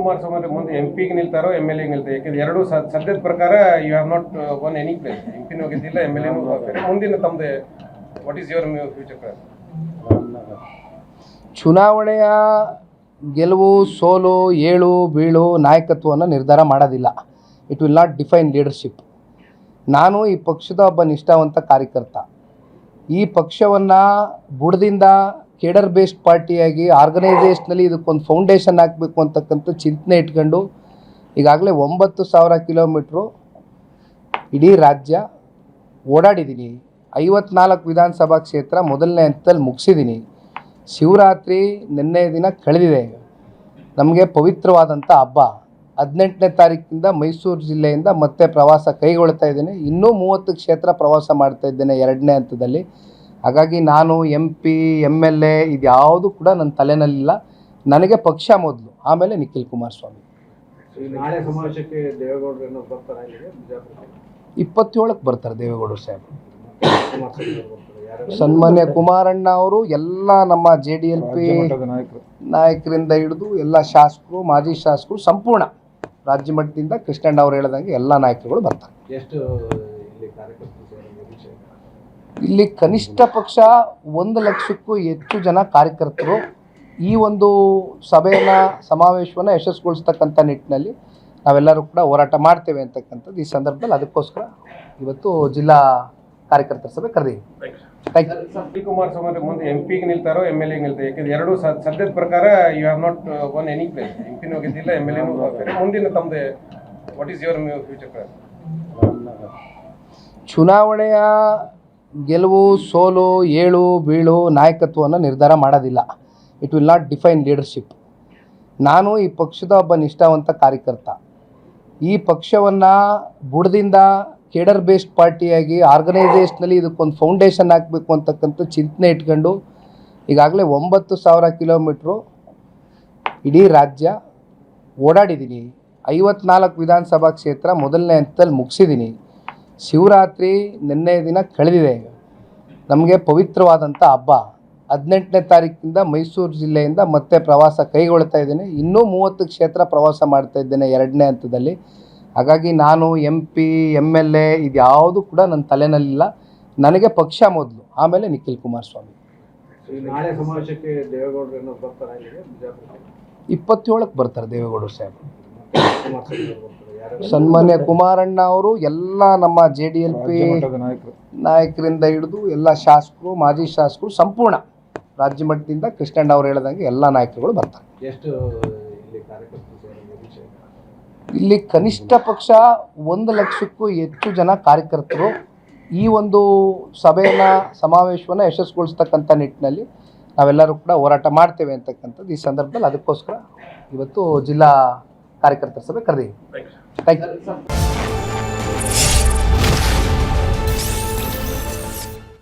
ಕುಮಾರಸ್ವಾಮಿ ಮುಂದೆ ಎಂಪಿಗೆ ನಿಲ್ತಾರೋ MLA ನಿಲ್ತಾರೆ? ಯಾಕಂದ್ರೆ ಎರಡು ಸದ್ಯದ ಪ್ರಕಾರ you have not won any place, ಎಂಪಿನೂ ಗೆದ್ದಿಲ್ಲ MLA ಮುಂದಿನ ತಮ್ಮದೇ what is your future plan? ಚುನಾವಣೆಯ ಗೆಲುವು ಸೋಲು ಏಳು ಬೀಳು ನಾಯಕತ್ವವನ್ನು ನಿರ್ಧಾರ ಮಾಡೋದಿಲ್ಲ. It will not define leadership. ನಾನು ಈ ಪಕ್ಷದ ಒಬ್ಬ ನಿಷ್ಠಾವಂತ ಕಾರ್ಯಕರ್ತ. ಈ ಪಕ್ಷವನ್ನು ಬುಡದಿಂದ ಕೇಡರ್ ಬೇಸ್ಡ್ ಪಾರ್ಟಿಯಾಗಿ ಆರ್ಗನೈಸೇಷನಲ್ಲಿ ಇದಕ್ಕೊಂದು ಫೌಂಡೇಶನ್ ಹಾಕಬೇಕು ಅಂತಕ್ಕಂಥ ಚಿಂತನೆ ಇಟ್ಕೊಂಡು ಈಗಾಗಲೇ 9,000 ಕಿಲೋಮೀಟ್ರು ಇಡೀ ರಾಜ್ಯ ಓಡಾಡಿದ್ದೀನಿ. 54 ವಿಧಾನಸಭಾ ಕ್ಷೇತ್ರ ಮೊದಲನೇ ಹಂತದಲ್ಲಿ ಮುಗಿಸಿದ್ದೀನಿ. ಶಿವರಾತ್ರಿ ನಿನ್ನೆ ದಿನ ಕಳೆದಿದೆ. ನಮಗೆ ಪವಿತ್ರವಾದಂಥ ಹಬ್ಬ. 18ನೇ ತಾರೀಕಿಂದ ಮೈಸೂರು ಜಿಲ್ಲೆಯಿಂದ ಮತ್ತೆ ಪ್ರವಾಸ ಕೈಗೊಳ್ತಾ ಇದ್ದೇನೆ. ಇನ್ನೂ 30 ಕ್ಷೇತ್ರ ಪ್ರವಾಸ ಮಾಡ್ತಾ ಇದ್ದೇನೆ 2ನೇ ಹಂತದಲ್ಲಿ. ಹಾಗಾಗಿ ನಾನು MP MLA ಇದ್ಯಾವುದು ಕೂಡ ನನ್ನ ತಲೆನಲ್ಲಿಲ್ಲ. ನನಗೆ ಪಕ್ಷ ಮೊದಲು, ಆಮೇಲೆ ನಿಖಿಲ್ ಕುಮಾರಸ್ವಾಮಿ. ನಾಳೆ ಸಮಾವೇಶಕ್ಕೆ ದೇವೇಗೌಡರು ಬರ್ತಾರೆ, 27ಕ್ಕೆ ಬರ್ತಾರೆ ದೇವೇಗೌಡರು ಸಾಹೇಬ್. ಸನ್ಮಾನ್ಯ ಕುಮಾರಣ್ಣ ಅವರು ಎಲ್ಲ ನಮ್ಮ JDLP ನಾಯಕರಿಂದ ಹಿಡಿದು ಎಲ್ಲ ಶಾಸಕರು, ಮಾಜಿ ಶಾಸಕರು, ಸಂಪೂರ್ಣ ರಾಜ್ಯ ಮಟ್ಟದಿಂದ ಕೃಷ್ಣಣ್ಣ ಅವರು ಹೇಳಿದಂಗೆ ಎಲ್ಲ ನಾಯಕರುಗಳು ಬರ್ತಾರೆ. ಎಷ್ಟು ಇಲ್ಲಿ ಕಾರ್ಯಕರ್ತರು? ಇಲ್ಲಿ ಕನಿಷ್ಠ ಪಕ್ಷ 1 ಲಕ್ಷಕ್ಕೂ ಹೆಚ್ಚು ಜನ ಕಾರ್ಯಕರ್ತರು ಈ ಒಂದು ಸಭೆಯನ್ನು ಸಮಾವೇಶವನ್ನು ಯಶಸ್ವಿಗೊಳಿಸ್ತಕ್ಕಂಥ ನಿಟ್ಟಿನಲ್ಲಿ ನಾವೆಲ್ಲರೂ ಕೂಡ ಹೋರಾಟ ಮಾಡ್ತೇವೆ ಅಂತಕ್ಕಂಥದ್ದು ಈ ಸಂದರ್ಭದಲ್ಲಿ. ಅದಕ್ಕೋಸ್ಕರ ಇವತ್ತು ಜಿಲ್ಲಾ ಕಾರ್ಯಕರ್ತರ ಸಭೆ ಕರೆದಿದ್ದೀವಿ. Thank you. ಕುಮಾರಸ್ವಾಮಿ ಮುಂದೆ ಎಂಪಿಗೆ ನಿಲ್ತಾರೋ MLA ನಿಲ್ತಾರೆ? ಯಾಕಂದ್ರೆ ಎರಡು ಸದ್ಯದ ಪ್ರಕಾರ you have not won any place, ಎಂಪಿನೂ ಗೆದ್ದಿಲ್ಲ MLA ಮುಂದಿನ ತಮ್ಮದೇ what is your future plan? ಚುನಾವಣೆಯ ಗೆಲುವು ಸೋಲು ಏಳು ಬೀಳು ನಾಯಕತ್ವವನ್ನು ನಿರ್ಧಾರ ಮಾಡೋದಿಲ್ಲ. It will not define leadership. ನಾನು ಈ ಪಕ್ಷದ ಒಬ್ಬ ನಿಷ್ಠಾವಂತ ಕಾರ್ಯಕರ್ತ. ಈ ಪಕ್ಷವನ್ನು ಬುಡದಿಂದ ಕೇಡರ್ ಬೇಸ್ಡ್ ಪಾರ್ಟಿಯಾಗಿ ಆರ್ಗನೈಸೇಷನಲ್ಲಿ ಇದಕ್ಕೊಂದು ಫೌಂಡೇಶನ್ ಹಾಕಬೇಕು ಅಂತಕ್ಕಂಥ ಚಿಂತನೆ ಇಟ್ಕೊಂಡು ಈಗಾಗಲೇ 9,000 ಕಿಲೋಮೀಟ್ರು ಇಡೀ ರಾಜ್ಯ ಓಡಾಡಿದ್ದೀನಿ. 54 ವಿಧಾನಸಭಾ ಕ್ಷೇತ್ರ ಮೊದಲನೇ ಹಂತದಲ್ಲಿ ಮುಗಿಸಿದ್ದೀನಿ. ಶಿವರಾತ್ರಿ ನಿನ್ನೆ ದಿನ ಕಳೆದಿದೆ. ನಮಗೆ ಪವಿತ್ರವಾದಂಥ ಹಬ್ಬ. 18ನೇ ತಾರೀಕಿಂದ ಮೈಸೂರು ಜಿಲ್ಲೆಯಿಂದ ಮತ್ತೆ ಪ್ರವಾಸ ಕೈಗೊಳ್ತಾ ಇದ್ದೇನೆ. ಇನ್ನೂ 30 ಕ್ಷೇತ್ರ ಪ್ರವಾಸ ಮಾಡ್ತಾ ಇದ್ದೇನೆ 2ನೇ ಹಂತದಲ್ಲಿ. ಹಾಗಾಗಿ ನಾನು MP MLA ಇದ್ಯಾವುದು ಕೂಡ ನನ್ನ ತಲೆನಲ್ಲಿಲ್ಲ. ನನಗೆ ಪಕ್ಷ ಮೊದಲು, ಆಮೇಲೆ ನಿಖಿಲ್ ಕುಮಾರಸ್ವಾಮಿ. ನಾಳೆ ಸಮಾವೇಶಕ್ಕೆ ದೇವೇಗೌಡರು ಬರ್ತಾರೆ, 27ಕ್ಕೆ ಬರ್ತಾರೆ ದೇವೇಗೌಡರು ಸಾಹೇಬ್. ಸನ್ಮಾನ್ಯ ಕುಮಾರಣ್ಣ ಅವರು ಎಲ್ಲ ನಮ್ಮ JDLP ನಾಯಕರಿಂದ ಹಿಡಿದು ಎಲ್ಲ ಶಾಸಕರು, ಮಾಜಿ ಶಾಸಕರು, ಸಂಪೂರ್ಣ ರಾಜ್ಯ ಮಟ್ಟದಿಂದ ಕೃಷ್ಣಣ್ಣ ಅವರು ಹೇಳಿದಂಗೆ ಎಲ್ಲ ನಾಯಕರುಗಳು ಬರ್ತಾರೆ. ಎಷ್ಟು ಇಲ್ಲಿ ಕಾರ್ಯಕರ್ತರು? ಇಲ್ಲಿ ಕನಿಷ್ಠ ಪಕ್ಷ 1 ಲಕ್ಷಕ್ಕೂ ಹೆಚ್ಚು ಜನ ಕಾರ್ಯಕರ್ತರು ಈ ಒಂದು ಸಭೆಯನ್ನು ಸಮಾವೇಶವನ್ನು ಯಶಸ್ವಿಗೊಳಿಸ್ತಕ್ಕಂಥ ನಿಟ್ಟಿನಲ್ಲಿ ನಾವೆಲ್ಲರೂ ಕೂಡ ಹೋರಾಟ ಮಾಡ್ತೇವೆ ಅಂತಕ್ಕಂಥದ್ದು ಈ ಸಂದರ್ಭದಲ್ಲಿ. ಅದಕ್ಕೋಸ್ಕರ ಇವತ್ತು ಜಿಲ್ಲಾ ಕಾರ್ಯಕರ್ತರ ಸಭೆ ಕರೆದಿದ್ದೀವಿ. Thank you.